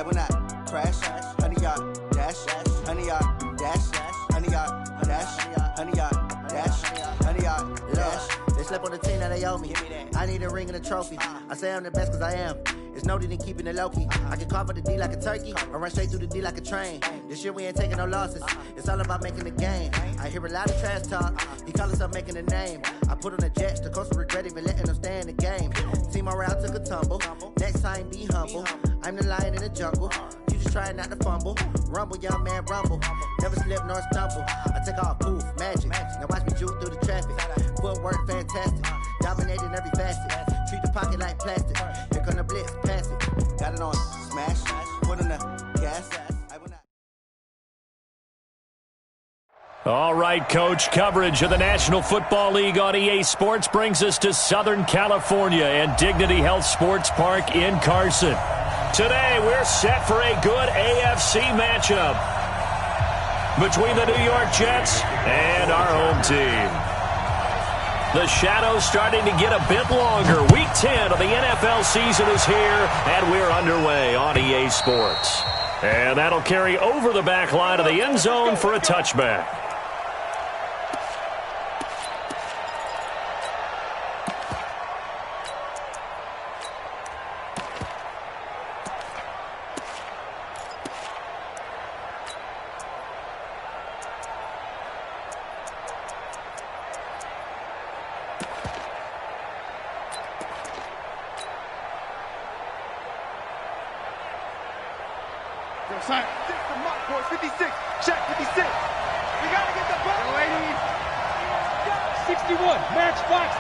I will not crash. 100-yard dash, 100-yard dash, 100-yard dash, 100-yard dash, 100-yard dash. They slept on the team that they owe me. I need a ring and a trophy. I say I'm the best cause I am. It's noted in keeping it low-key. I can carve up the D like a turkey or run straight through the D like a train. This year we ain't taking no losses. It's all about making the game. I hear a lot of trash talk. He call himself making a name. I put on the Jets. The coach will regret even letting them stay in the game. Team morale took a tumble. Next time be humble. I'm the lion in the jungle. You just trying not to fumble. Rumble, young man, rumble. Never slip nor stumble. I take off, poof, magic. Now watch me juke through the traffic. Footwork fantastic. Dominating every facet. Treat the pocket like plastic. Here come the blitz, pass it. Got it on smash. Put on the gas. I will not. All right, Coach. Coverage of the National Football League on EA Sports brings us to Southern California and Dignity Health Sports Park in Carson. Today, we're set for a good AFC matchup between the New York Jets and our home team. The shadow's starting to get a bit longer. Week 10 of the NFL season is here, and we're underway on EA Sports. And that'll carry over the back line of the end zone for a touchback. Sign. 56. Check 56. We gotta get the ball. 61. Match box.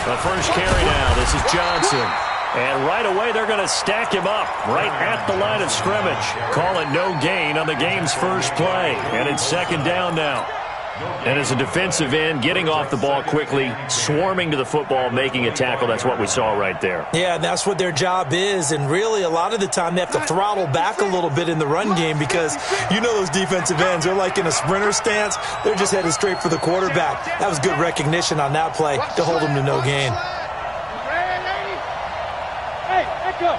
The first carry now. This is Johnson. And right away, they're going to stack him up right at the line of scrimmage. Call it no gain on the game's first play. And it's second down now. And as a defensive end, getting off the ball quickly, swarming to the football, making a tackle, that's what we saw right there. Yeah, that's what their job is. And really, a lot of the time, they have to throttle back a little bit in the run game because you know those defensive ends, they're like in a sprinter stance. They're just headed straight for the quarterback. That was good recognition on that play to hold them to no gain. Hey, echo.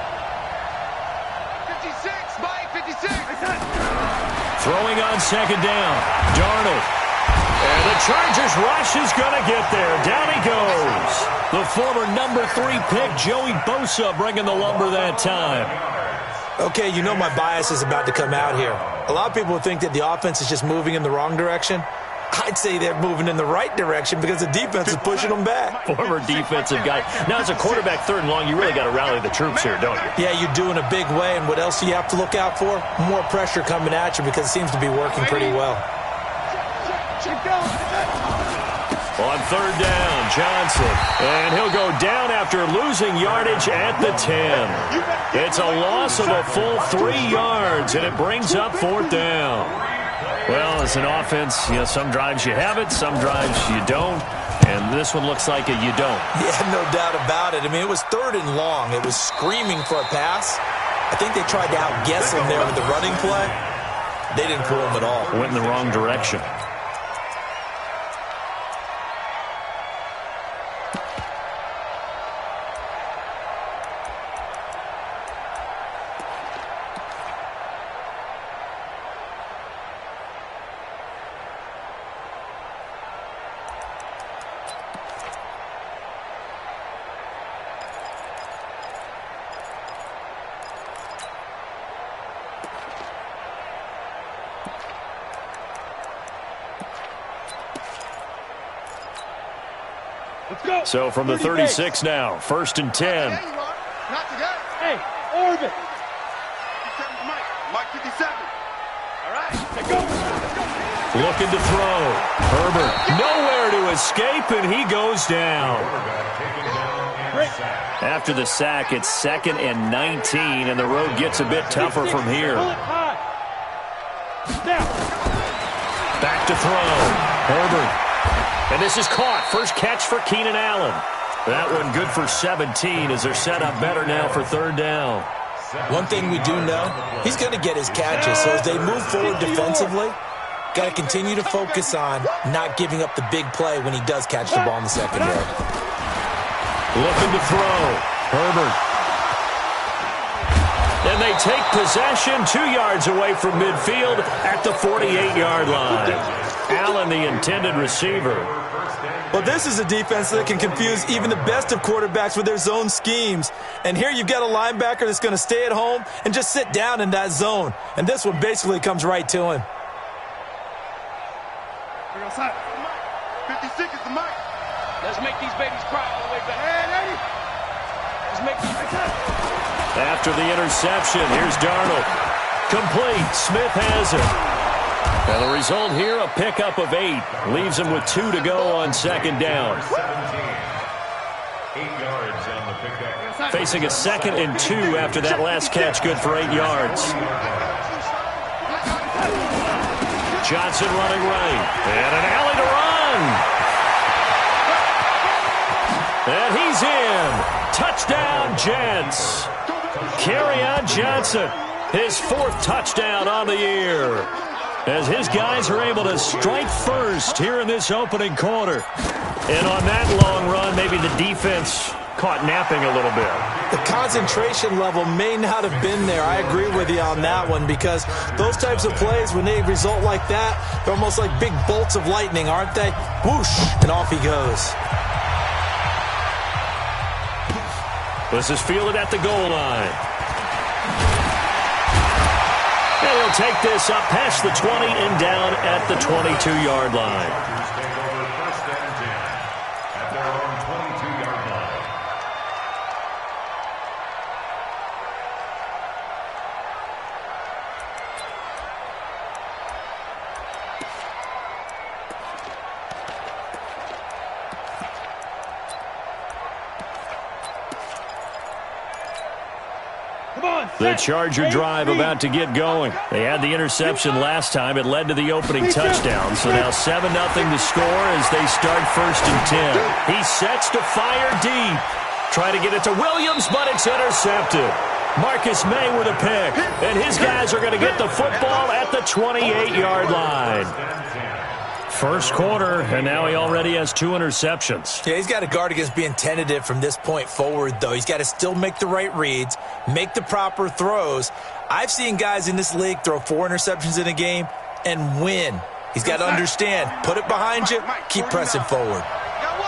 56, Mike, 56. Throwing on second down. Darnold. And the Chargers rush is going to get there. Down he goes. The former number 3 pick, Joey Bosa, bringing the lumber that time. Okay, you know my bias is about to come out here. A lot of people think that the offense is just moving in the wrong direction. I'd say they're moving in the right direction because the defense is pushing them back. Former defensive guy. Now, as a quarterback, third and long, you really got to rally the troops here, don't you? Yeah, you're doing a big way, and what else do you have to look out for? More pressure coming at you because it seems to be working pretty well. On third down, Johnson. And he'll go down after losing yardage at the 10. It's a loss of a full 3 yards, and it brings up fourth down. Well, as an offense, you know, some drives you have it, some drives you don't. And this one looks like you don't. Yeah, no doubt about it. I mean, it was third and long. It was screaming for a pass. I think they tried to outguess him there with the running play. They didn't pull him at all. Went in the wrong direction. So from the 36 now, first and 10. Hey, Orbit. Mike 57. All right, let's go. Looking to throw. Herbert nowhere to escape, and he goes down. After the sack, it's second and 19, and the road gets a bit tougher from here. Back to throw. Herbert. And this is caught. First catch for Keenan Allen. That one good for 17 as they're set up better now for third down. One thing we do know, he's going to get his catches. So as they move forward defensively, got to continue to focus on not giving up the big play when he does catch the ball in the secondary. Looking to throw. Herbert. And they take possession 2 yards away from midfield at the 48-yard line. Allen, the intended receiver. Well, this is a defense that can confuse even the best of quarterbacks with their zone schemes. And here you've got a linebacker that's going to stay at home and just sit down in that zone. And this one basically comes right to him. 56 is the mic. Let's make these babies cry all the way back. Hey, let's make these... After the interception, here's Darnold. Complete. Smith has it. And the result here, a pickup of 8. Leaves him with 2 to go on second down. 8 yards on the pickup. Facing a 2nd and 2 after that last catch, good for 8 yards. Johnson running right. And an alley to run. And he's in. Touchdown, Jets. Kerryon Johnson, his 4th touchdown on the year, as his guys are able to strike first here in this opening quarter. And on that long run, maybe the defense caught napping a little bit. The concentration level may not have been there. I agree with you on that one, because those types of plays, when they result like that, they're almost like big bolts of lightning, aren't they? Whoosh, and off he goes. This is fielded at the goal line. And he'll take this up past the 20 and down at the 22-yard line. Take over 1st and 10 at their own 22-yard line. The Charger drive about to get going. They had the interception last time. It led to the opening touchdown. So now 7-0 to score as they start 1st and 10. He sets to fire deep. Try to get it to Williams, but it's intercepted. Marcus May with a pick. And his guys are going to get the football at the 28-yard line. First quarter, and now he already has 2 interceptions. Yeah, he's got to guard against being tentative from this point forward, though. He's got to still make the right reads, make the proper throws. I've seen guys in this league throw 4 interceptions in a game and win. He's got to understand, put it behind you, keep pressing forward.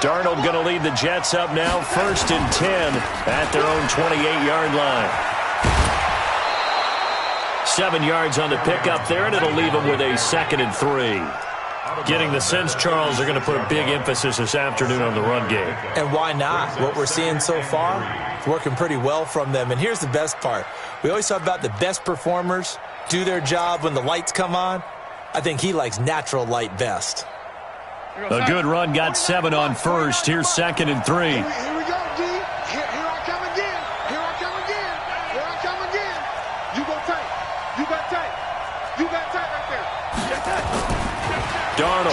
Darnold going to lead the Jets up now, 1st and 10 at their own 28-yard line. 7 yards on the pickup there, and it'll leave him with a 2nd and 3. Getting the sense, Charles, they're going to put a big emphasis this afternoon on the run game. And why not? What we're seeing so far, it's working pretty well from them. And here's the best part. We always talk about the best performers do their job when the lights come on. I think he likes natural light best. A good run, got 7 on first. Here's 2nd and 3. Here we go, D. Here I come again. Here I come again. Here I come again. You go tight. You got tight. You got tight right there. Get tight. Darnold.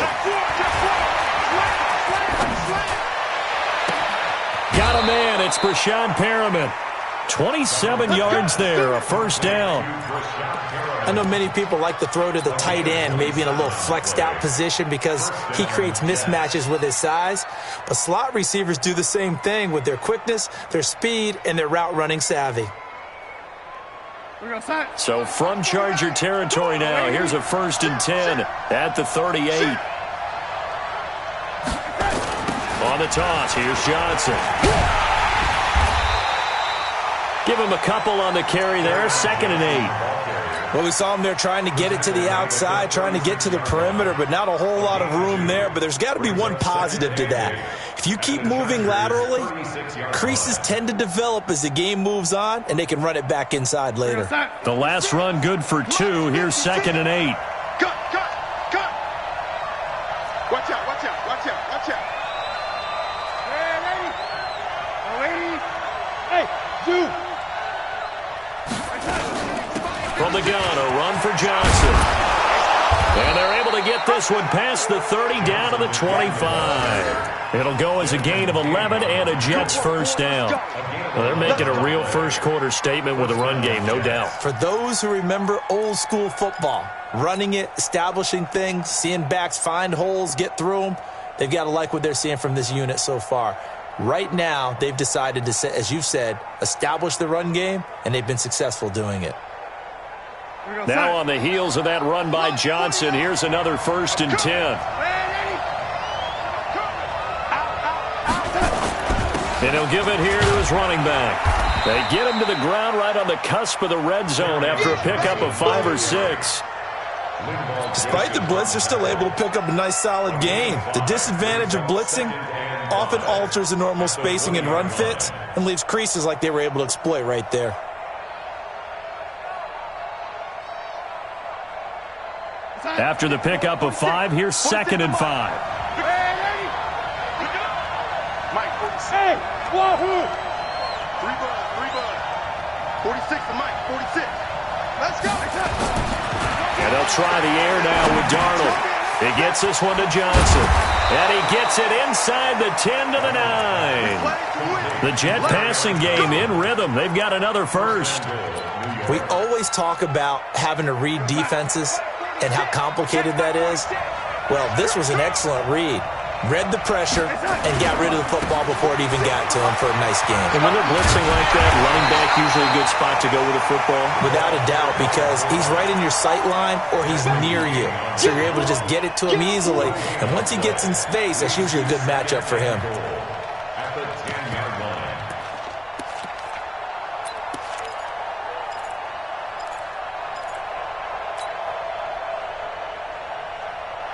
Got a man. It's Brashad Perriman. 27 yards there, a 1st down. I know many people like to throw to the tight end, maybe in a little flexed out position because he creates mismatches with his size. But slot receivers do the same thing with their quickness, their speed, and their route running savvy. So from Charger territory now, here's a 1st and 10 at the 38. On the toss, here's Johnson. Give him a couple on the carry there, 2nd and 8. Well, we saw him there trying to get it to the outside, trying to get to the perimeter, but not a whole lot of room there. But there's got to be one positive to that. If you keep moving laterally, creases tend to develop as the game moves on, and they can run it back inside later. The last run good for 2. Here's 2nd and 8. Cut. Watch out. Hey, dude. From the gun, a run for Johnson. And they're able to get this one past the 30 down to the 25. It'll go as a gain of 11 and a Jets 1st down. Well, they're making a real first quarter statement with a run game, no doubt. For those who remember old school football, running it, establishing things, seeing backs find holes, get through them, they've got to like what they're seeing from this unit so far. Right now, they've decided to, as you've said, establish the run game, and they've been successful doing it. Now on the heels of that run by Johnson, here's another 1st and 10. And he'll give it here to his running back. They get him to the ground right on the cusp of the red zone after a pickup of 5 or 6. Despite the blitz, they're still able to pick up a nice solid gain. The disadvantage of blitzing often alters the normal spacing and run fits and leaves creases like they were able to exploit right there. After the pickup of 5, here's 2nd and 5. Hey, wahoo! 3 bud. 46 to Mike, 46. Let's go. And they'll try the air now with Darnold. He gets this one to Johnson. And he gets it inside the 10 to the 9. The Jet passing game in rhythm. They've got another 1st. We always talk about having to read defenses and how complicated that is. Well, this was an excellent read. Read the pressure and got rid of the football before it even got to him for a nice game. And when they're blitzing like that, running back usually a good spot to go with the football? Without a doubt, because he's right in your sight line or he's near you. So you're able to just get it to him easily. And once he gets in space, that's usually a good matchup for him. At the 10-yard line.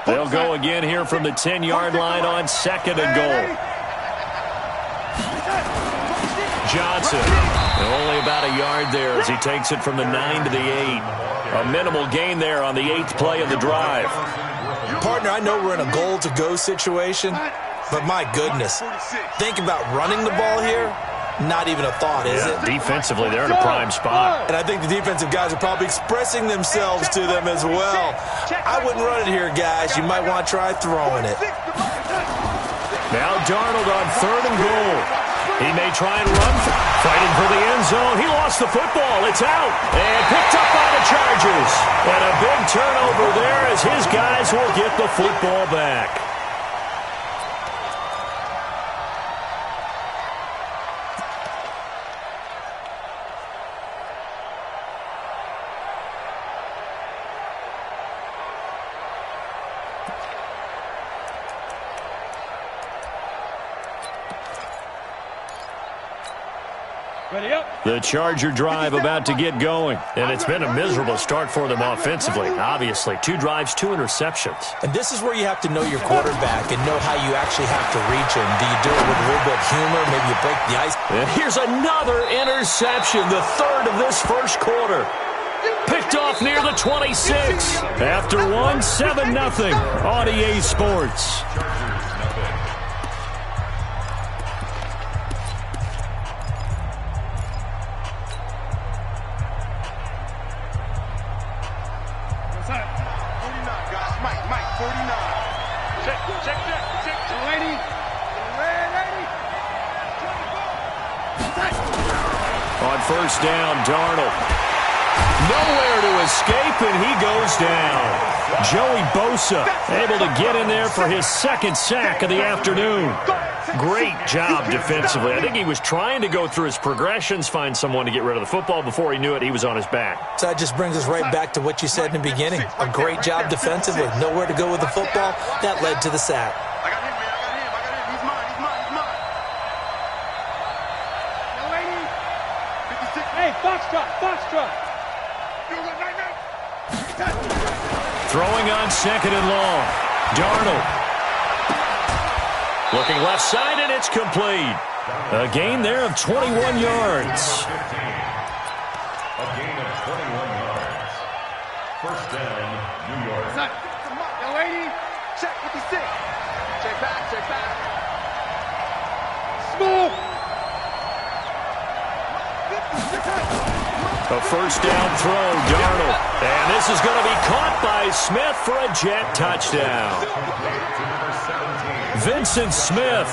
They'll go again here from the 10-yard line on 2nd and goal. Johnson, only about a yard there as he takes it from the 9 to the 8. A minimal gain there on the 8th play of the drive. Partner, I know we're in a goal-to-go situation, but my goodness, think about running the ball here. Not even a thought, is it? Defensively, they're in a prime spot. And I think the defensive guys are probably expressing themselves to them as well. I wouldn't run it here, guys. You might want to try throwing it. Now Darnold on 3rd and goal. He may try and run, fighting for the end zone. He lost the football. It's out and picked up by the Chargers. And a big turnover there as his guys will get the football back. The Charger drive about to get going, and it's been a miserable start for them offensively. Obviously, 2 drives, 2 interceptions. And this is where you have to know your quarterback and know how you actually have to reach him. Do you do it with a little bit of humor? Maybe you break the ice. And here's another interception, the 3rd of this first quarter. Picked off near the 26. After 1, 7-0 on EA Sports. On 1st down, Darnold. Nowhere to escape, and he goes down. Joey Bosa able to get in there for his 2nd sack of the afternoon. Great job defensively. I think he was trying to go through his progressions, find someone to get rid of the football. Before he knew it, he was on his back. So that just brings us right back to what you said in the beginning. A great job defensively. Nowhere to go with the football. That led to the sack. I got him, man. I got him. He's mine. No, 80. 56. Hey, Foxtrot. Throwing on 2nd and long. Darnold. Looking left side, and it's complete. A gain there of 21 yards. A gain of 21 yards. 1st down, New York. Yo, 80. Check 56. Check back. Smooth. A 1st down throw, Darnold. And this is going to be caught by Smith for a Jet touchdown. Vincent Smith,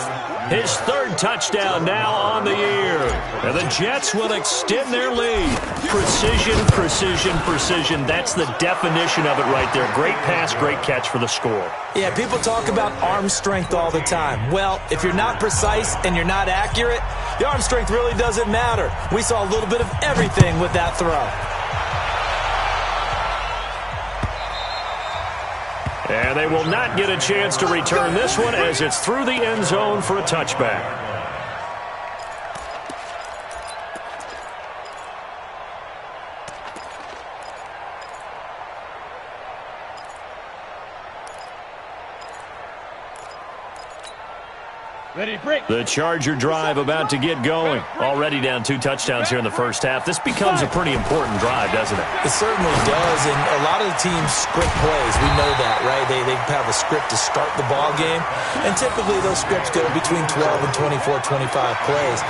his third touchdown now on the year. And the Jets will extend their lead. Precision, precision, precision. That's the definition of it right there. Great pass, great catch for the score. Yeah, people talk about arm strength all the time. Well, if you're not precise and you're not accurate, the arm strength really doesn't matter. We saw a little bit of everything with that throw. And they will not get a chance to return this one as it's through the end zone for a touchback. The Charger drive about to get going. Already down 2 touchdowns here in the first half. This becomes a pretty important drive, doesn't it? It certainly does, and a lot of the teams script plays. We know that, right? They have a script to start the ball game, and typically those scripts go between 12 and 24, 25 plays.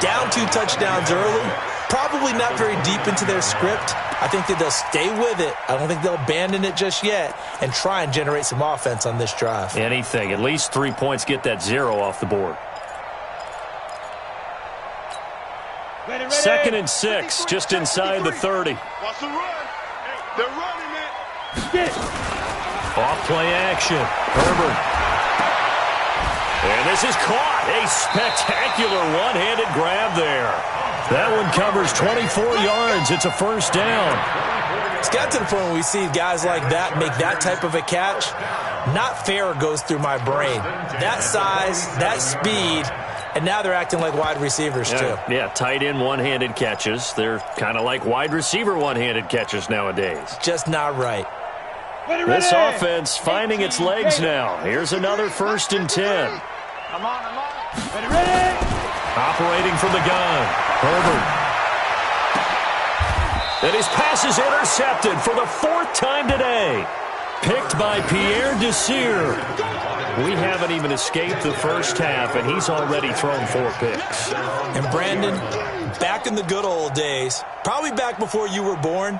Down 2 touchdowns early, probably not very deep into their script. I think that they'll stay with it. I don't think they'll abandon it just yet and try and generate some offense on this drive. Anything. At least 3 points, get that 0 off the board. Ready. 2nd and 6, just inside the 30. Watch the run. They're running, man. Off play action. Herbert. And this is caught. A spectacular one-handed grab there. That one covers 24 yards. It's a first down. It's got to the point where we see guys like that make that type of a catch. Not fair goes through my brain. That size, that speed, and now they're acting like wide receivers too. Yeah, tight end one-handed catches. They're kind of like wide receiver one-handed catches nowadays. Just not right. This offense finding its legs now. Here's another 1st and 10. I'm on. Ready. Operating from the gun, Herbert. And his pass is intercepted for the 4th time today. Picked by Pierre Desir. We haven't even escaped the first half, and he's already thrown 4 picks. And Brandon, back in the good old days, probably back before you were born,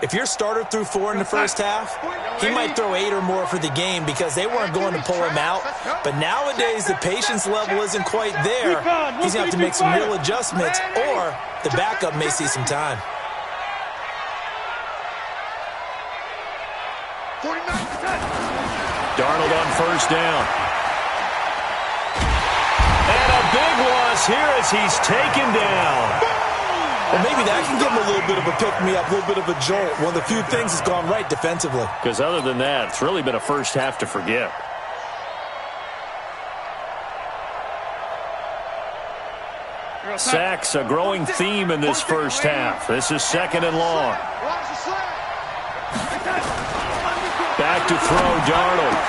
if your starter threw 4 in the first half, he might throw 8 or more for the game because they weren't going to pull him out. But nowadays, the patience level isn't quite there. He's going to have to make some real adjustments, or the backup may see some time. Darnold on 1st down. And a big loss here as he's taken down. Well, maybe that can give him a little bit of a pick-me-up, a little bit of a jolt. One of the few things that's gone right defensively. Because other than that, it's really been a first half to forget. Sacks, a growing theme in this first half. This is 2nd and long. Back to throw, Darnold.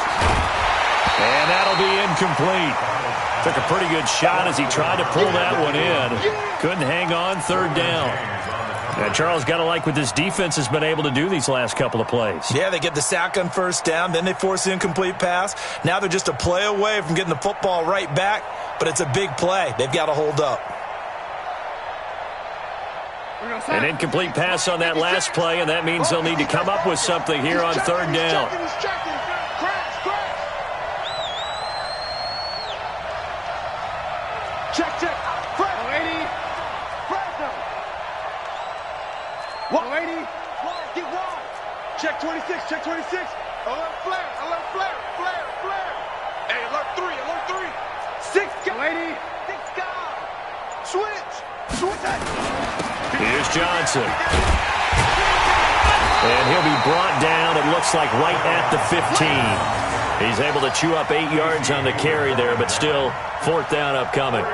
And that'll be incomplete. Took a pretty good shot as he tried to pull that one in. Couldn't hang on, 3rd down. And Charles, got to like what this defense has been able to do these last couple of plays. Yeah, they get the sack on 1st down, then they force the incomplete pass. Now they're just a play away from getting the football right back, but it's a big play. They've got to hold up. An incomplete pass on that last play, and that means they'll need to come up with something here on 3rd down. Check. 180. Get wide. Check 26. Alert flare. Hey, alert 3. 6 guy. 6 guy. Switch. Here's Johnson. And he'll be brought down, it looks like, right at the 15. He's able to chew up 8 yards on the carry there, but still 4th down upcoming.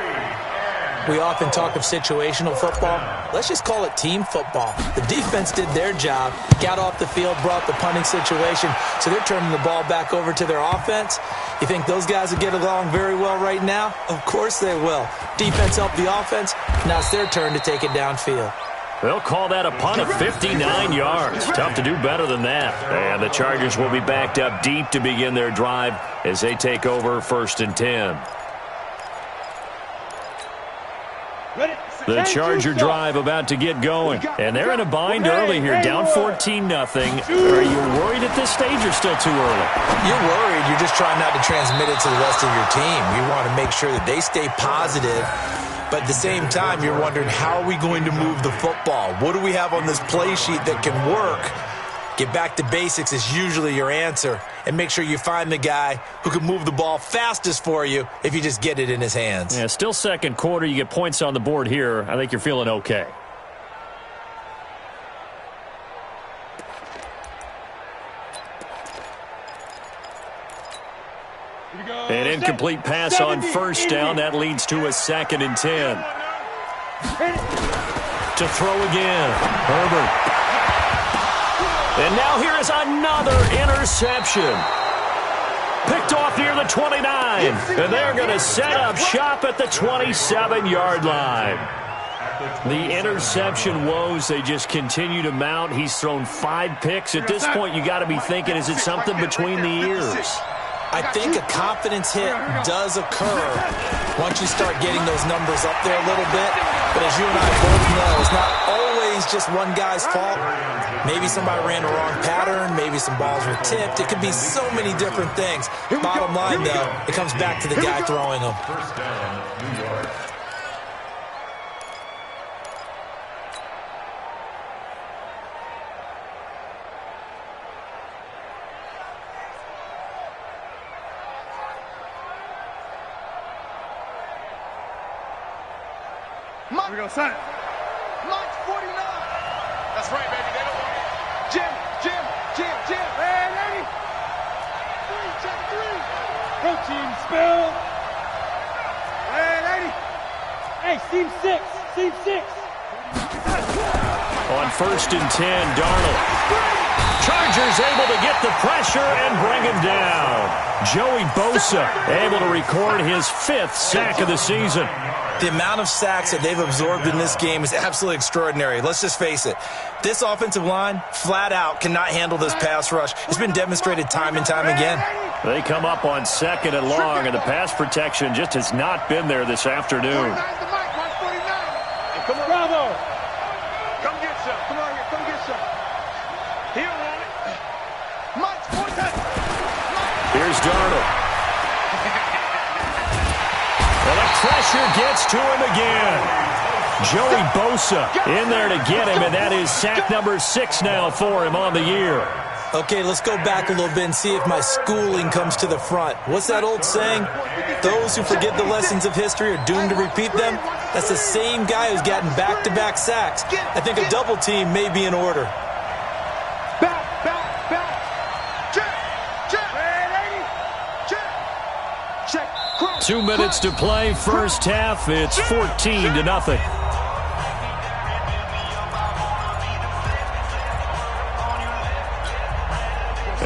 We often talk of situational football. Let's just call it team football. The defense did their job, got off the field, brought the punting situation, so they're turning the ball back over to their offense. You think those guys will get along very well right now? Of course they will. Defense helped the offense. Now it's their turn to take it downfield. They'll call that a punt of 59 yards. Tough to do better than that. And the Chargers will be backed up deep to begin their drive as they take over 1st and 10. Ready, The Charger drive about to get going. And they're in a bind early here, down 14-0. Are you worried at this stage or still too early? You're worried. You're just trying not to transmit it to the rest of your team. You want to make sure that they stay positive. But at the same time, you're wondering, how are we going to move the football? What do we have on this play sheet that can work? Get back to basics is usually your answer. And make sure you find the guy who can move the ball fastest for you if you just get it in his hands. Yeah, still second quarter. You get points on the board here. I think you're feeling okay. An incomplete pass on first down. That leads to a 2nd and 10. To throw again. Herbert. And now here is another interception. Picked off near the 29. And they're going to set up shop at the 27-yard line. The interception woes, they just continue to mount. He's thrown 5 picks. At this point, you got to be thinking, is it something between the ears? I think a confidence hit does occur once you start getting those numbers up there a little bit. But as you and I both know, it's not always just one guy's fault. Maybe somebody ran the wrong pattern. Maybe some balls were tipped. It could be so many different things. Bottom line, though, it comes back to the guy throwing them. First down, New York. Here we go, son. March 49. That's right, baby. They don't want it. Jim. Hey, lady. 3, check 3. Go team, spill. Hey, lady. Hey, seam 6. On 1st and 10, Darnold. Chargers able to get the pressure and bring him down. Joey Bosa able to record his 5th sack of the season. The amount of sacks that they've absorbed in this game is absolutely extraordinary. Let's just face it. This offensive line, flat out, cannot handle this pass rush. It's been demonstrated time and time again. They come up on 2nd and long, and the pass protection just has not been there this afternoon. Come on, Bravo. Come get some. Come on here. Come get some. He don't want it. Mike's 4 times. Here's Darnold. Well, the pressure gets to him again. Joey Bosa in there to get him, and that is sack number 6 now for him on the year. Okay, let's go back a little bit and see if my schooling comes to the front. What's that old saying? Those who forget the lessons of history are doomed to repeat them. That's the same guy who's gotten back-to-back sacks. I think a double team may be in order. Back. Check. Hey, lady. Check. 2 minutes to play, first half. It's 14-0.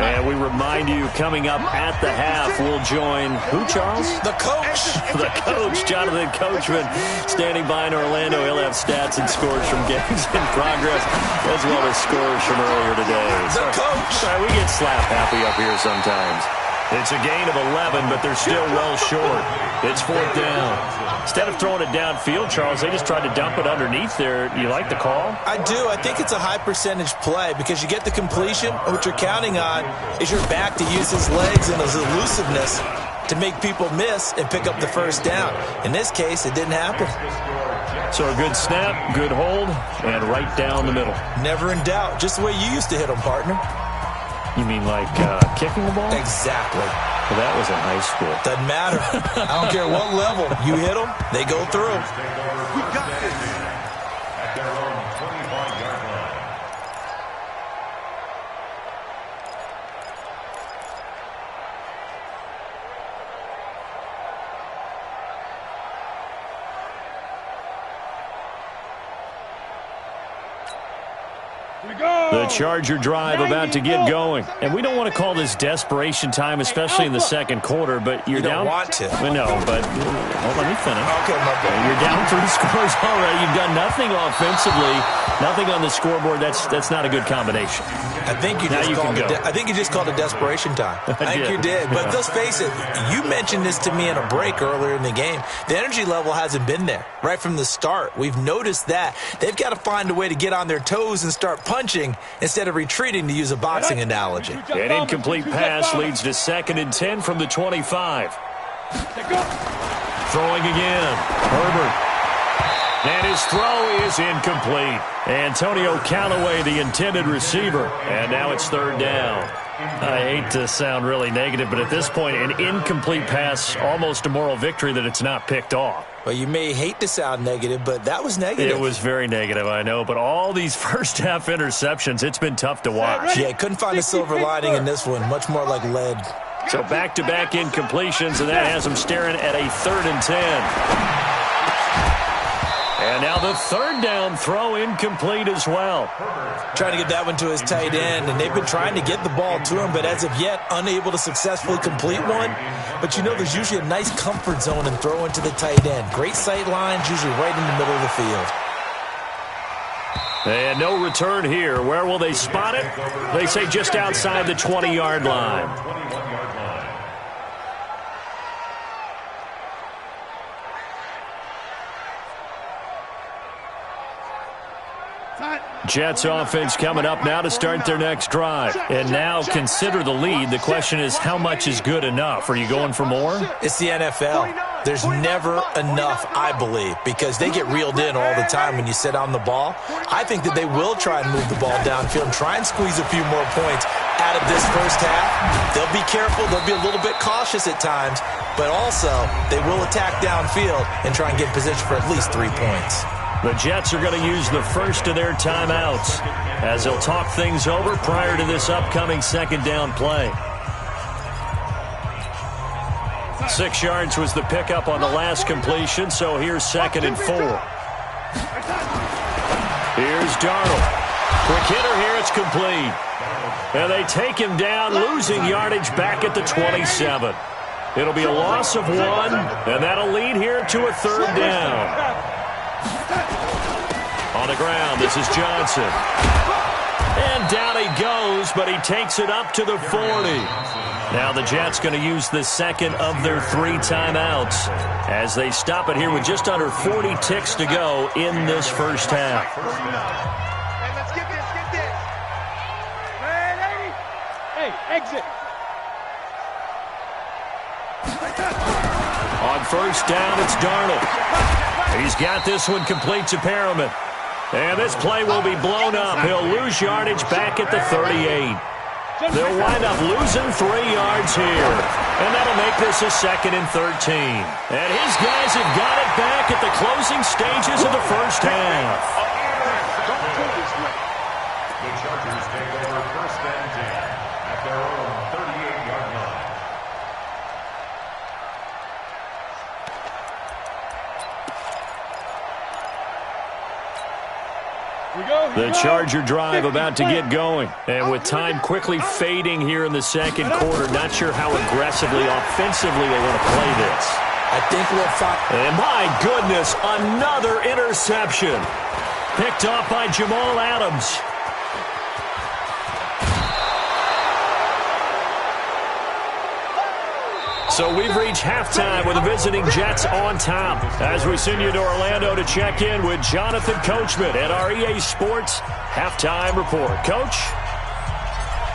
And we remind you, coming up at the half, we'll join who, Charles? The coach. The coach, Jonathan Coachman, standing by in Orlando. He'll have stats and scores from games in progress, as well as scores from earlier today. The coach. Sorry, we get slap happy up here sometimes. It's a gain of 11, but they're still well short. It's 4th down. Instead of throwing it downfield, Charles, they just tried to dump it underneath there. You like the call? I do. I think it's a high-percentage play because you get the completion, and what you're counting on is your back to use his legs and his elusiveness to make people miss and pick up the first down. In this case, it didn't happen. So a good snap, good hold, and right down the middle. Never in doubt. Just the way you used to hit them, partner. You mean like kicking the ball? Exactly. Well, that was in high school. Doesn't matter. I don't care what level. You hit them, they go through. We got this. At their own 25-yard line. The Charger drive about to get going. And we don't want to call this desperation time, especially in the second quarter, but you're down. You don't want to. No, but let me finish. Okay, my bad. You're down 3 scores already. You've done nothing offensively, nothing on the scoreboard. That's not a good combination. I think you just called it desperation time. I think you did. But let's face it, you mentioned this to me in a break earlier in the game. The energy level hasn't been there right from the start. We've noticed that. They've got to find a way to get on their toes and start punching instead of retreating, to use a boxing analogy. An incomplete pass leads to 2nd and 10 from the 25. Throwing again. Herbert. And his throw is incomplete. Antonio Callaway, the intended receiver. And now it's 3rd down. I hate to sound really negative, but at this point, an incomplete pass, almost a moral victory that it's not picked off. Well, you may hate to sound negative, but that was negative. It was very negative, I know. But all these first-half interceptions, it's been tough to watch. Yeah, couldn't find a silver lining in this one. Much more like lead. So back-to-back incompletions, and that has them staring at a 3rd and 10. And now the 3rd down throw incomplete as well. Trying to get that one to his tight end, and they've been trying to get the ball to him, but as of yet, unable to successfully complete one. But you know, there's usually a nice comfort zone in throwing to the tight end. Great sight lines, usually right in the middle of the field. And no return here. Where will they spot it? They say just outside the 20-yard line. Jets offense coming up now to start their next drive. And now consider the lead. The question is, how much is good enough? Are you going for more? It's the NFL. There's never enough, I believe, because they get reeled in all the time when you sit on the ball. I think that they will try and move the ball downfield and try and squeeze a few more points out of this first half. They'll be careful. They'll be a little bit cautious at times, but also they will attack downfield and try and get in position for at least 3 points. The Jets are going to use the first of their timeouts as they'll talk things over prior to this upcoming 2nd down play. 6 yards was the pickup on the last completion, so here's 2nd and 4. Here's Darnold. Quick hitter here, it's complete. And they take him down, losing yardage back at the 27. It'll be a loss of 1, and that'll lead here to a 3rd down. On the ground, this is Johnson. And down he goes, but he takes it up to the 40. Now the Jets going to use the 2nd of their 3 timeouts as they stop it here with just under 40 ticks to go in this first half. Hey, let's get this. Hey, exit. On 1st down, it's Darnold. He's got this one complete to Perriman. And this play will be blown up. He'll lose yardage back at the 38. They'll wind up losing 3 yards here. And that'll make this a 2nd and 13. And his guys have got it back at the closing stages of the first half. The Chargers take over 1st and 10 at their own 38-yard line. The Charger drive about to get going. And with time quickly fading here in the 2nd quarter, not sure how aggressively, offensively they want to play this. I think we'll find... And my goodness, another interception. Picked off by Jamal Adams. So we've reached halftime with the visiting Jets on top as we send you to Orlando to check in with Jonathan Coachman at our EA Sports Halftime Report. Coach,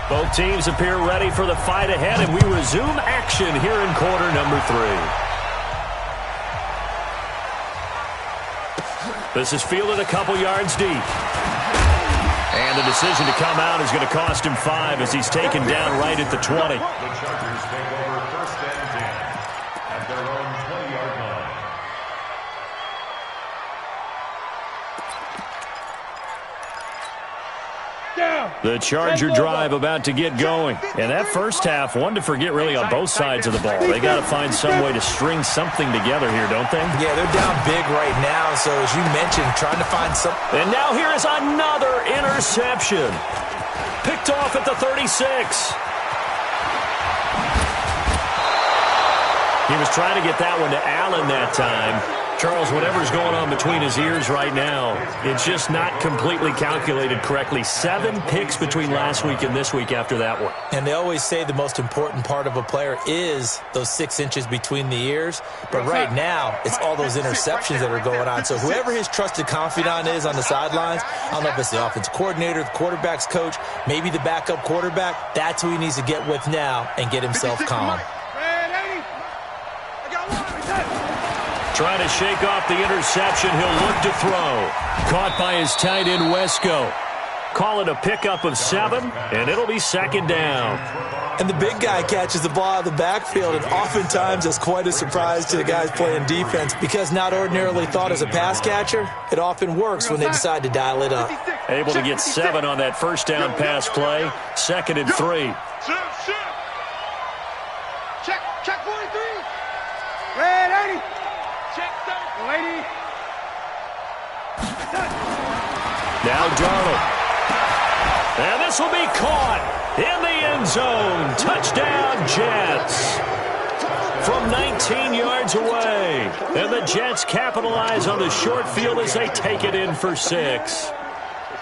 both teams appear ready for the fight ahead, and we resume action here in quarter number 3. This is fielded a couple yards deep. And the decision to come out is going to cost him 5 as he's taken down right at the 20. The Chargers take over 1st and 10 at their own 20-yard line. The Charger drive about to get going. And that first half, one to forget really on both sides of the ball. They got to find some way to string something together here, don't they? Yeah, they're down big right now, so as you mentioned, trying to find some. And now here is another interception. Picked off at the 36. He was trying to get that one to Allen that time. Charles, whatever's going on between his ears right now, it's just not completely calculated correctly. 7 picks between last week and this week after that one. And they always say the most important part of a player is those 6 inches between the ears. But right now, it's all those interceptions that are going on. So whoever his trusted confidant is on the sidelines, I don't know if it's the offensive coordinator, the quarterback's coach, maybe the backup quarterback, that's who he needs to get with now and get himself calm. Trying to shake off the interception. He'll look to throw. Caught by his tight end, Wesco. Call it a pickup of 7, and it'll be second down. And the big guy catches the ball out of the backfield, and oftentimes it's quite a surprise to the guys playing defense because not ordinarily thought as a pass catcher, it often works when they decide to dial it up. Able to get 7 on that first down pass play. 2nd and 3. Check 43. Red 80. Check 30. Lady. Now Darnold. And this will be caught in the end zone. Touchdown, Jets. From 19 yards away. And the Jets capitalize on the short field as they take it in for 6.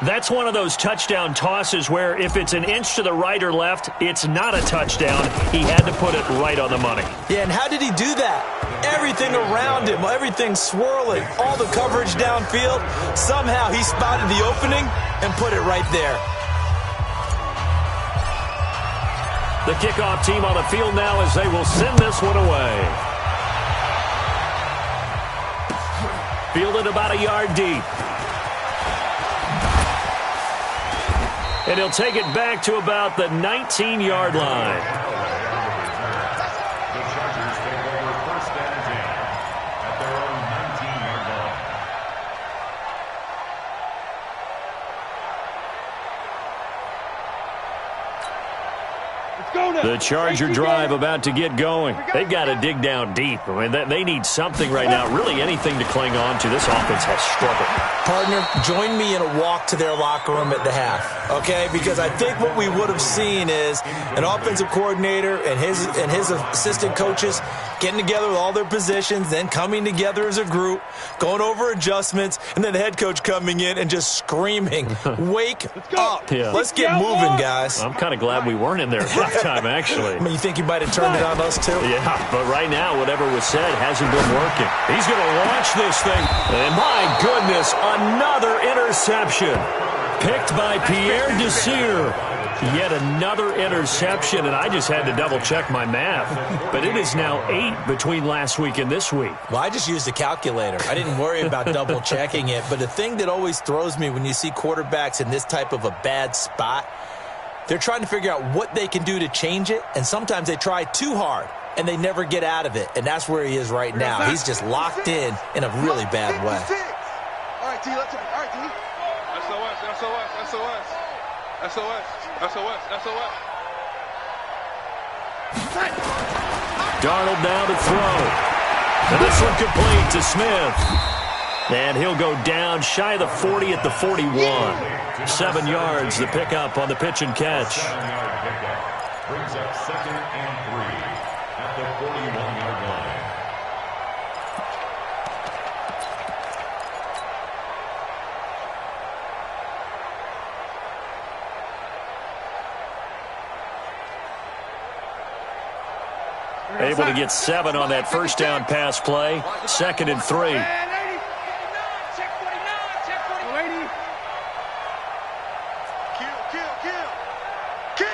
That's one of those touchdown tosses where if it's an inch to the right or left, it's not a touchdown. He had to put it right on the money. Yeah, and how did he do that? Everything around him, everything swirling, all the coverage downfield. Somehow he spotted the opening and put it right there. The kickoff team on the field now as they will send this one away. Fielded about a yard deep. And he'll take it back to about the 19-yard line. The Chargers take over first and 10 at their own 19-yard line. The Charger drive about to get going. They've got to dig down deep. I mean, they need something right now, really anything to cling on to. This offense has struggled. Partner, join me in a walk to their locker room at the half, okay? Because I think what we would have seen is an offensive coordinator and his assistant coaches getting together with all their positions, then coming together as a group, going over adjustments, and then the head coach coming in and just screaming, wake up. Yeah. Let's get moving, guys. I'm kind of glad we weren't in there at halftime, actually. I mean, you think you might have turned it on us, too? Yeah, but right now, whatever was said hasn't been working. He's going to launch this thing. And my goodness, another interception. Picked by Pierre Desir. Yet another interception, and I just had to double-check my math. But it is now 8 between last week and this week. Well, I just used a calculator. I didn't worry about double-checking it. But the thing that always throws me when you see quarterbacks in this type of a bad spot, they're trying to figure out what they can do to change it, and sometimes they try too hard, and they never get out of it. And that's where he is right now. He's just locked in a really bad way. All right, T, let's go. All right, T. SOS, SOS, SOS. SOS, SOS, SOS. Darnold down to throw. And this one complete to Smith. And he'll go down shy of the 40 at the 41. 7 yards, the pickup on the pitch and catch. 7-yard pickup brings up 2nd and 3 at the 41-yard line. Able to get 7 on that first down pass play. 2nd and 3. Check 49. Kill.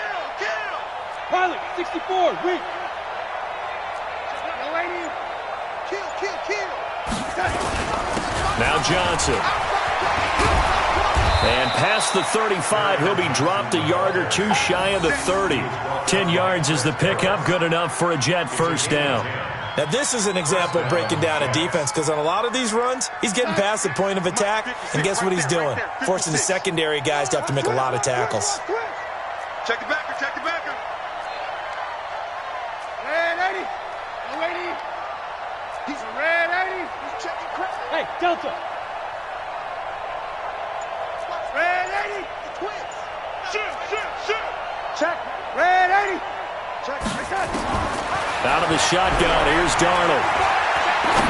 Pilot, 64, weak. Kill. Now Johnson. And past the 35, he'll be dropped a yard or two shy of the 30. 10 yards is the pickup, good enough for a Jet first down. Now, this is an example of breaking down a defense because on a lot of these runs, he's getting past the point of attack, and guess what he's doing? Forcing the secondary guys to have to make a lot of tackles. Check the backer, check the backer. Red 80. No 80. He's a red 80. He's checking crap. Hey, Delta. Red 80. The twins. Shoot. Check. Red 80. Check. Out of the shotgun, here's Darnold.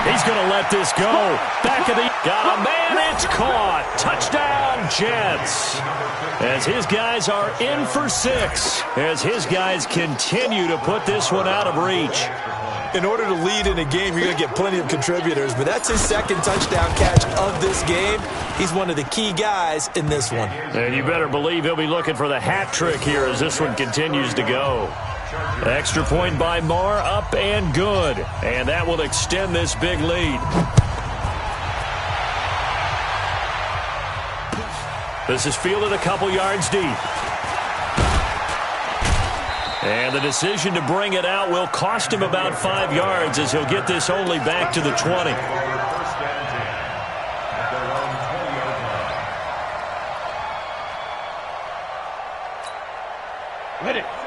He's going to let this go. Back of the... Got a man, it's caught. Touchdown, Jets. As his guys are in for 6. As his guys continue to put this one out of reach. In order to lead in a game, you're going to get plenty of contributors, but that's his second touchdown catch of this game. He's one of the key guys in this one. And you better believe he'll be looking for the hat trick here as this one continues to go. Extra point by Marr, up and good. And that will extend this big lead. This is fielded a couple yards deep. And the decision to bring it out will cost him about 5 yards as he'll get this only back to the 20.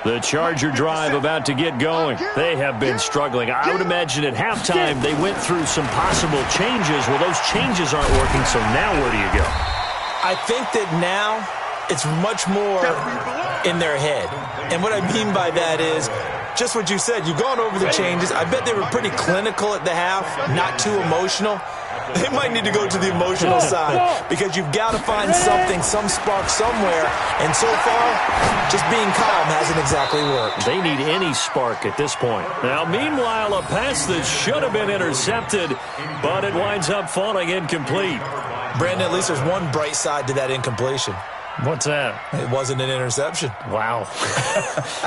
The Charger drive about to get going. They have been struggling. I would imagine at halftime they went through some possible changes. Well, those changes aren't working, so now where do you go? I think that now it's much more in their head. And what I mean by that is just what you said. You've gone over the changes. I bet they were pretty clinical at the half, not too emotional. They might need to go to the emotional side because you've got to find something, some spark somewhere. And so far, just being calm hasn't exactly worked. They need any spark at this point. Now, meanwhile, a pass that should have been intercepted, but it winds up falling incomplete. Brandon, at least there's one bright side to that incompletion. What's that? It wasn't an interception. Wow.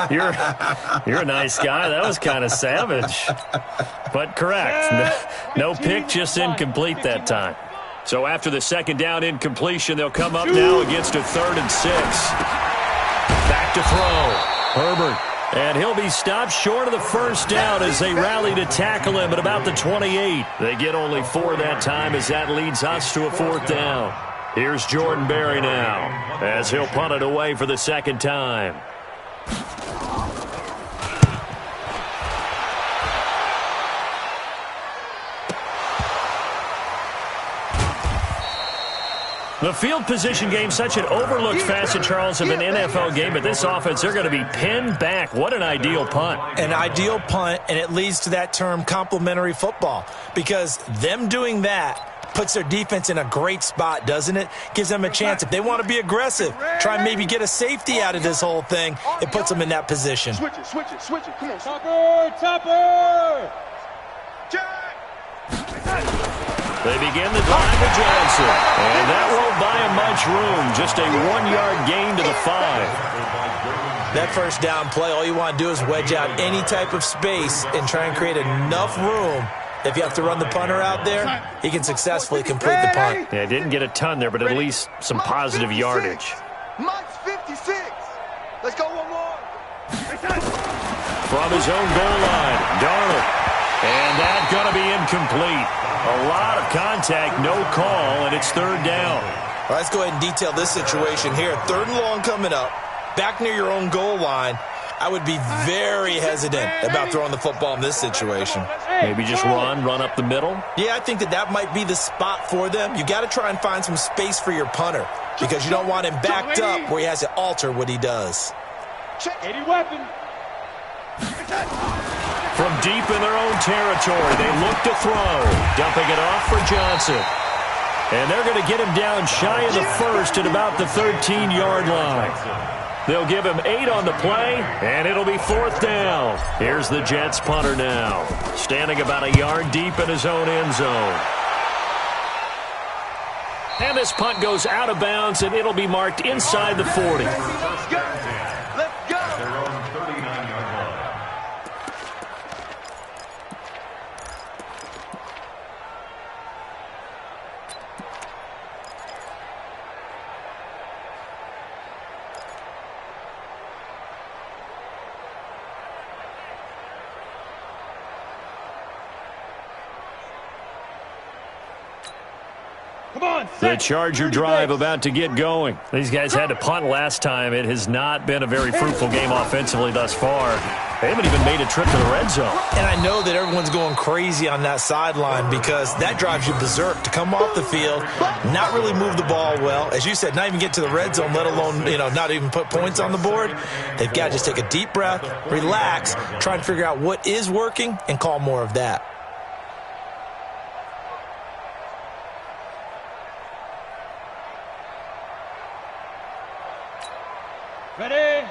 You're a nice guy. That was kind of savage. But correct. No pick, just incomplete that time. So after the second down incompletion, they'll come up now against a 3rd and 6. Back to throw. Herbert. And he'll be stopped short of the first down as they rally to tackle him at about the 28. They get only 4 that time as that leads us to a 4th down. Here's Jordan Berry now as he'll punt it away for the second time. The field position game, such an overlooked facet, Charles, of an NFL game, but this offense, they're going to be pinned back. What an ideal punt. An ideal punt, and it leads to that term complementary football because them doing that puts their defense in a great spot, doesn't it? Gives them a chance. If they want to be aggressive, try and maybe get a safety out of this whole thing, it puts them in that position. Switch it. Come on. Topper! They begin the drive with Johnson. And that won't buy him much room. Just a 1-yard gain to the 5. That first down play, all you want to do is wedge out any type of space and try and create enough room. If you have to run the punter out there, he can successfully complete the punt. Yeah, didn't get a ton there, but at least some positive yardage. Mike's 56. Let's go one more. From his own goal line, Darnold. And that's going to be incomplete. A lot of contact, no call, and it's 3rd down. All right, let's go ahead and detail this situation here. 3rd and long coming up, back near your own goal line. I would be very hesitant about throwing the football in this situation. Maybe just run up the middle? Yeah, I think that might be the spot for them. You got to try and find some space for your punter because you don't want him backed up where he has to alter what he does. Check 80 weapon. From deep in their own territory, they look to throw. Dumping it off for Johnson. And they're going to get him down shy of the first at about the 13-yard line. They'll give him 8 on the play, and it'll be 4th down. Here's the Jets punter now, standing about a yard deep in his own end zone. And this punt goes out of bounds, and it'll be marked inside the 40. Let's go. Their own 39-yard line. The Charger drive about to get going. These guys had to punt last time. It has not been a very fruitful game offensively thus far. They haven't even made a trip to the red zone. And I know that everyone's going crazy on that sideline because that drives you berserk to come off the field, not really move the ball well. As you said, not even get to the red zone, let alone, not even put points on the board. They've got to just take a deep breath, relax, try and figure out what is working and call more of that. Ready?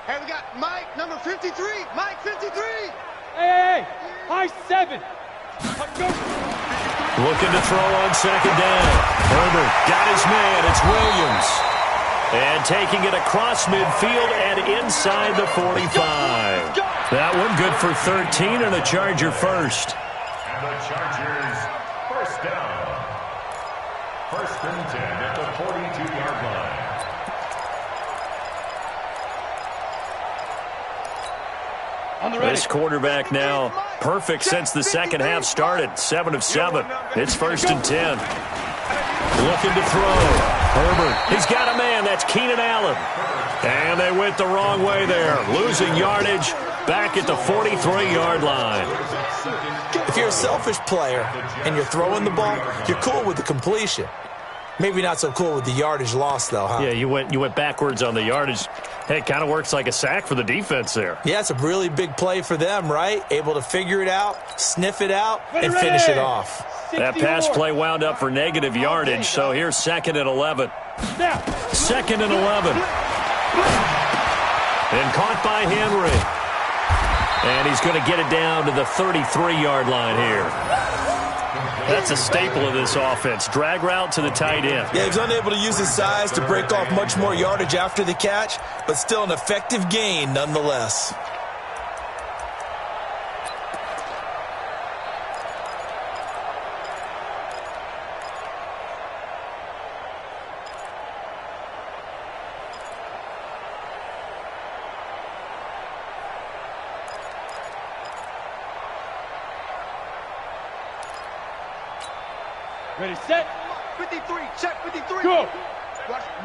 Hey, we got Mike, number 53. Mike, 53. Hey, high 7. Looking to throw on second down. Herbert got his man. It's Williams. And taking it across midfield and inside the 45. That one good for 13 and a Charger first. And the Chargers first down. First and 10 at the 42-yard line. This quarterback now perfect since the second half started. 7 of 7. It's first and 10. Looking to throw. Herbert, he's got a man. That's Keenan Allen. And they went the wrong way there. Losing yardage back at the 43-yard line. If you're a selfish player and you're throwing the ball, you're cool with the completion. Maybe not so cool with the yardage loss, though, huh? Yeah, you went backwards on the yardage. Hey, it kind of works like a sack for the defense there. Yeah, it's a really big play for them, right? Able to figure it out, sniff it out, and finish it off. That pass play wound up for negative yardage, so here's second and 11. Second and 11. And caught by Henry. And he's going to get it down to the 33-yard line here. That's a staple of this offense. Drag route to the tight end. Yeah, he was unable to use his size to break off much more yardage after the catch, but still an effective gain nonetheless. Ready, set. 53, check 53. Go.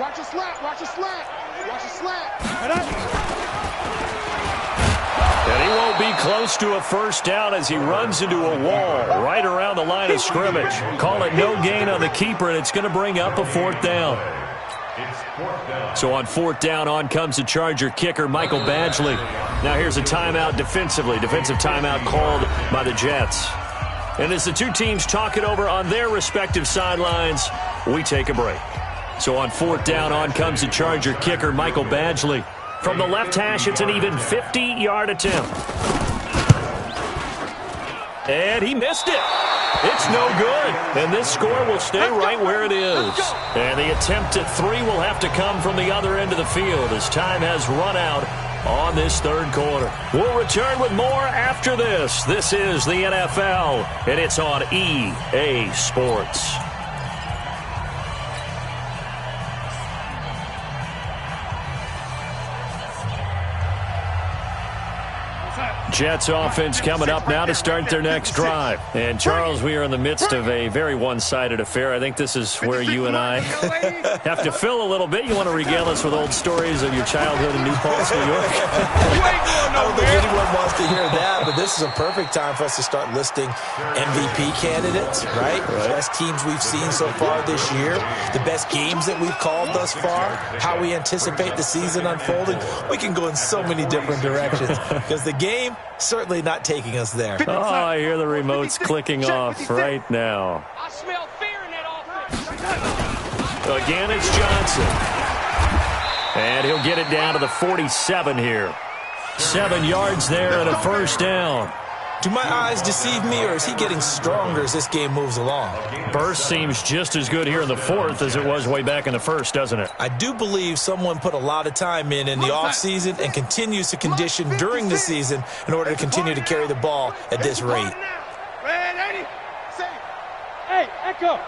Watch your slant, watch your slant. Watch your slant. And he won't be close to a first down as he runs into a wall right around the line of scrimmage. Call it no gain on the keeper, and it's going to bring up a fourth down. So on fourth down, on comes the Charger kicker, Michael Badgley. Now here's a timeout defensively. Defensive timeout called by the Jets. And as the two teams talk it over on their respective sidelines, we take a break. So on fourth down, on comes the Charger kicker, Michael Badgley. From the left hash, it's an even 50-yard attempt. And he missed it. It's no good. And this score will stay right where it is. And the attempt at 3 will have to come from the other end of the field as time has run out on this third quarter. We'll return with more after this. This is the NFL, and it's on EA Sports. Jets offense coming up now to start their next drive. And, Charles, we are in the midst of a very one-sided affair. I think this is where you and I have to fill a little bit. You want to regale us with old stories of your childhood in New Paltz, New York? I don't think anyone wants to hear that, but this is a perfect time for us to start listing MVP candidates, right? The best teams we've seen so far this year, the best games that we've called thus far, how we anticipate the season unfolding. We can go in so many different directions because the game certainly not taking us there. Oh, I hear the remotes clicking off right now. I smell fear in that offense. Again, it's Johnson. And he'll get it down to the 47 here. 7 yards there and a first down. Do my eyes deceive me, or is he getting stronger as this game moves along? Burst seems just as good here in the fourth as it was way back in the first, doesn't it? I do believe someone put a lot of time in the offseason and continues to condition during the season in order to continue to carry the ball at this rate. Hey, Echo.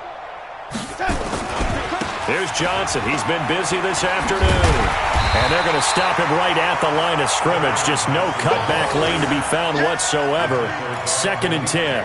Here's Johnson. He's been busy this afternoon. And they're going to stop him right at the line of scrimmage. Just no cutback lane to be found whatsoever. Second and 10.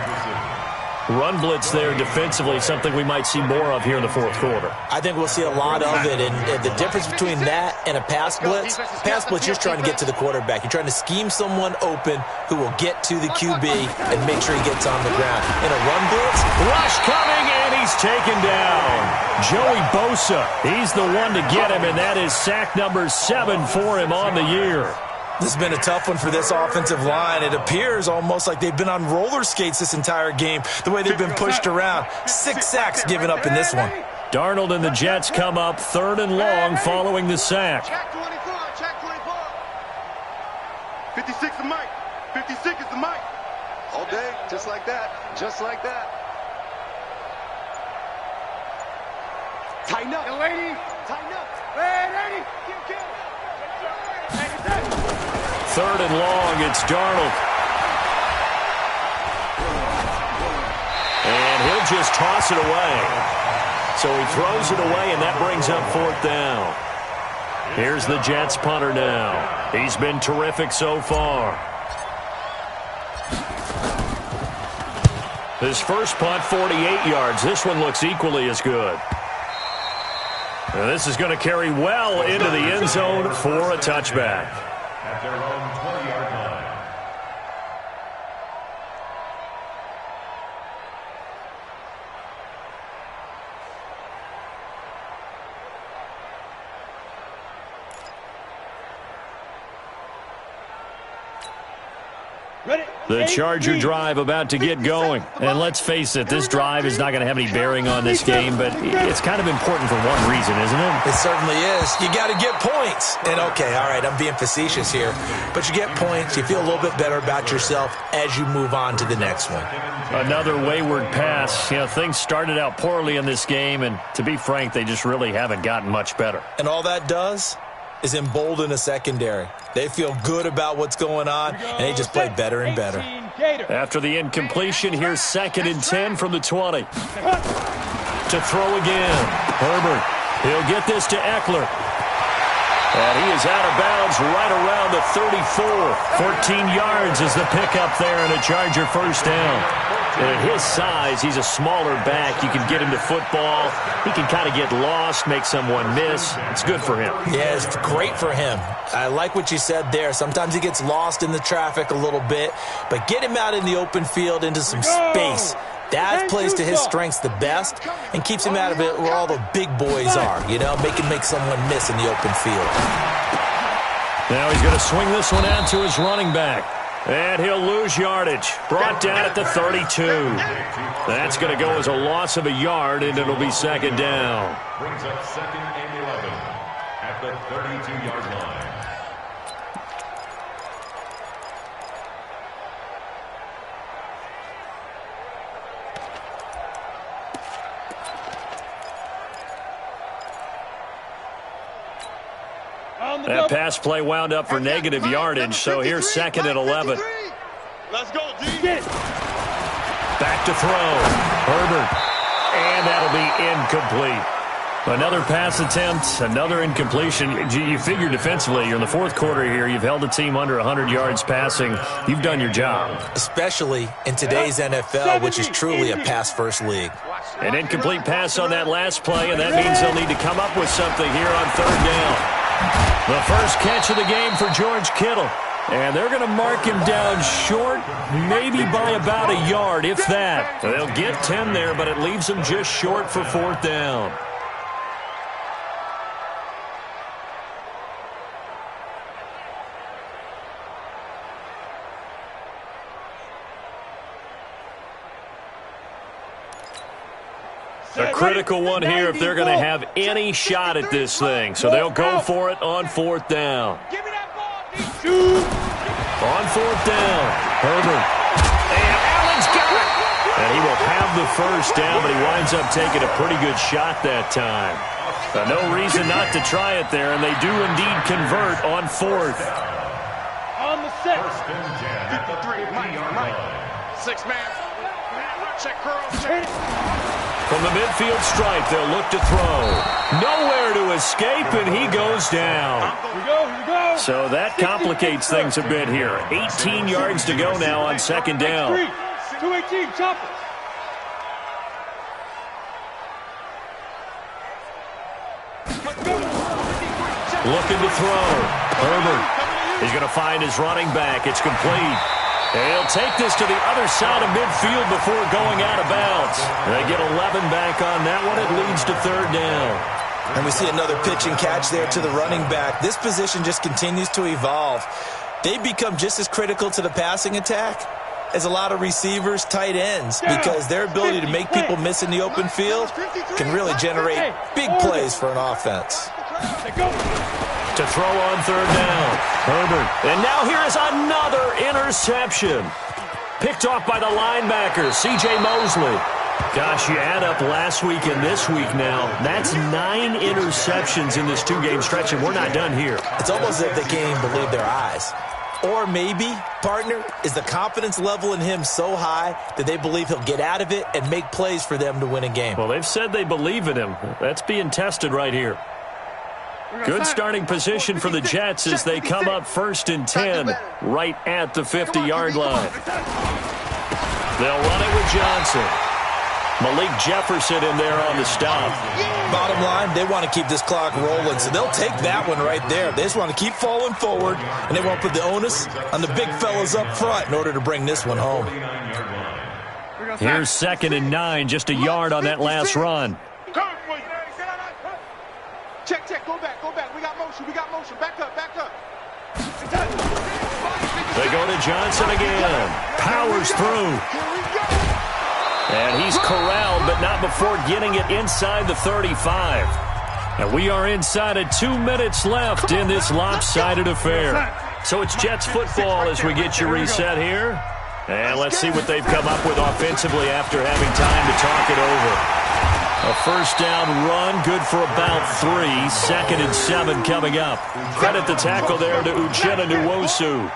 Run blitz there defensively, something we might see more of here in the fourth quarter. I think we'll see a lot of it, and the difference between that and a pass blitz, you're just trying to get to the quarterback. You're trying to scheme someone open who will get to the QB and make sure he gets on the ground. In a run blitz, rush coming, and he's taken down. Joey Bosa, he's the one to get him, and that is sack number 7 for him on the year. This has been a tough one for this offensive line. It appears almost like they've been on roller skates this entire game, the way they've been pushed around. 6 sacks given up in this one. Darnold and the Jets come up 3rd and long following the sack. Check 24, check 24. 56 is Mike. 56 is the Mike. All day, just like that, just like that. Tighten up. Yo, 80. Tighten up. Hey, 80. Kill. 3rd and long, it's Darnold. And he'll just toss it away. So he throws it away, and that brings up 4th down. Here's the Jets punter now. He's been terrific so far. His first punt, 48 yards. This one looks equally as good. And this is going to carry well into the end zone for a touchback. At their own 20-yard line. The Charger drive about to get going. And let's face it, this drive is not going to have any bearing on this game, but it's kind of important for one reason, isn't it? It certainly is. You got to get points. And, okay, all right, I'm being facetious here. But you get points. You feel a little bit better about yourself as you move on to the next one. Another wayward pass. You know, things started out poorly in this game, and to be frank, they just really haven't gotten much better. And all that does is embolden a secondary. They feel good about what's going on, and they just play better and better. After the incompletion, here's 2nd and 10 from the 20. To throw again. Herbert. He'll get this to Eckler. And he is out of bounds right around the 34. 14 yards is the pickup there, and a Charger first down. And at his size, he's a smaller back. You can get him to football. He can kind of get lost, make someone miss. It's good for him. Yeah, it's great for him. I like what you said there. Sometimes he gets lost in the traffic a little bit, but get him out in the open field into some space. That plays to his strengths the best and keeps him out of it where all the big boys are, you know, make someone miss in the open field. Now he's going to swing this one out to his running back. And he'll lose yardage. Brought down at the 32. That's going to go as a loss of a yard, and it'll be 2nd down. Brings up 2nd and 11 at the 32-yard line. That pass play wound up for negative yardage, so here's 2nd and 11. Let's go, D. Back to throw. Herbert. And that'll be incomplete. Another pass attempt, another incompletion. You figure defensively, you're in the fourth quarter here. You've held the team under 100 yards passing. You've done your job. Especially in today's NFL, which is truly a pass-first league. An incomplete pass on that last play, and that means they'll need to come up with something here on 3rd down. The first catch of the game for George Kittle. And they're going to mark him down short, maybe by about a yard, if that. They'll get 10 there, but it leaves them just short for 4th down. A critical one here if they're going to have any shot at this thing. So they'll go for it on 4th down. Give me that ball, On 4th down, Herbert. And Allen's got it. And he will have the first down, but he winds up taking a pretty good shot that time. No reason not to try it there, and they do indeed convert on 4th. On the 6. 1st and 10 at the 3-yard line. 6 man. Check curl. From the midfield stripe, they'll look to throw. Nowhere to escape, and he goes down. Here we go. So that complicates things a bit here. 18 yards to go now on 2nd down. 218, chopper. looking to throw. Herbert is going to find his running back. It's complete. He'll take this to the other side of midfield before going out of bounds. They get 11 back on that one. It leads to third down. And we see another pitch and catch there to the running back. This position just continues to evolve. They become just as critical to the passing attack as a lot of receivers, tight ends, because their ability to make people miss in the open field can really generate big plays for an offense. To throw on third down, Herbert. And now here is another interception. Picked off by the linebacker, C.J. Mosley. Gosh, you add up last week and this week now. That's 9 interceptions in this 2-game stretch, and we're not done here. It's almost as if they can't even believe their eyes. Or maybe, partner, is the confidence level in him so high that they believe he'll get out of it and make plays for them to win a game. Well, they've said they believe in him. That's being tested right here. Good starting position for the Jets as they come up 1st and 10 right at the 50-yard line. They'll run it with Johnson. Malik Jefferson in there on the stop. Bottom line, they want to keep this clock rolling, so they'll take that one right there. They just want to keep falling forward, and they want to put the onus on the big fellas up front in order to bring this one home. Here's 2nd and 9, just a yard on that last run. Check, go back. We got motion. Back up. They go to Johnson again. Powers through. And he's corralled, but not before getting it inside the 35. And we are inside of 2 minutes left in this lopsided affair. So it's Jets football as we get you reset here. And let's see what they've come up with offensively after having time to talk it over. A first down run, good for about 3. 2nd and 7 coming up. Credit the tackle there to Uchenna Nwosu.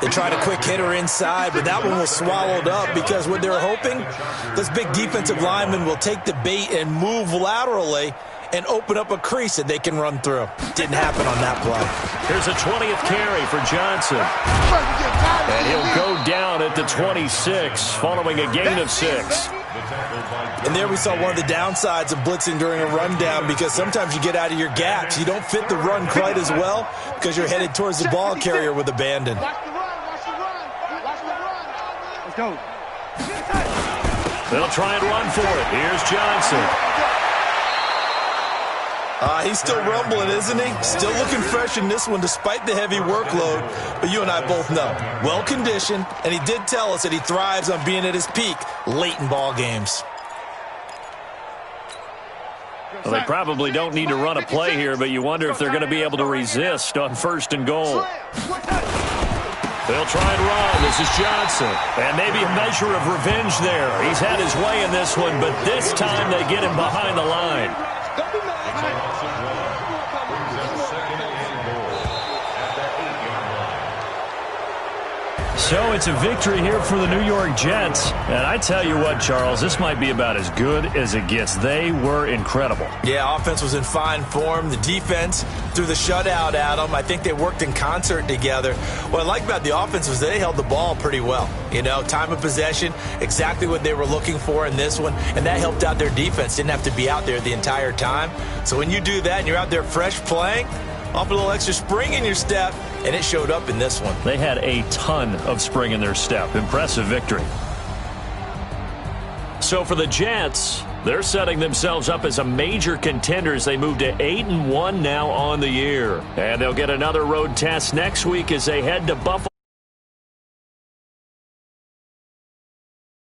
They tried a quick hitter inside, but that one was swallowed up because what they're hoping, this big defensive lineman will take the bait and move laterally and open up a crease that they can run through. Didn't happen on that play. Here's a 20th carry for Johnson. And he'll go down at the 26 following a gain of 6. And there we saw one of the downsides of blitzing during a rundown, because sometimes you get out of your gaps. You don't fit the run quite as well because you're headed towards the ball carrier with abandon. Let's go. They'll try and run for it. Here's Johnson. He's still rumbling, isn't he? Still looking fresh in this one despite the heavy workload. But you and I both know, well-conditioned, and he did tell us that he thrives on being at his peak late in ball games. Well, they probably don't need to run a play here, but you wonder if they're going to be able to resist on 1st and goal. They'll try and run. This is Johnson. And maybe a measure of revenge there. He's had his way in this one, but this time they get him behind the line. So it's a victory here for the New York Jets. And I tell you what, Charles, this might be about as good as it gets. They were incredible. Yeah, offense was in fine form. The defense threw the shutout at them. I think they worked in concert together. What I like about the offense was they held the ball pretty well. You know, time of possession, exactly what they were looking for in this one. And that helped out their defense. Didn't have to be out there the entire time. So when you do that and you're out there fresh playing, off a little extra spring in your step, and it showed up in this one. They had a ton of spring in their step. Impressive victory. So for the Jets, they're setting themselves up as a major contender as they move to 8-1 now on the year. And they'll get another road test next week as they head to Buffalo.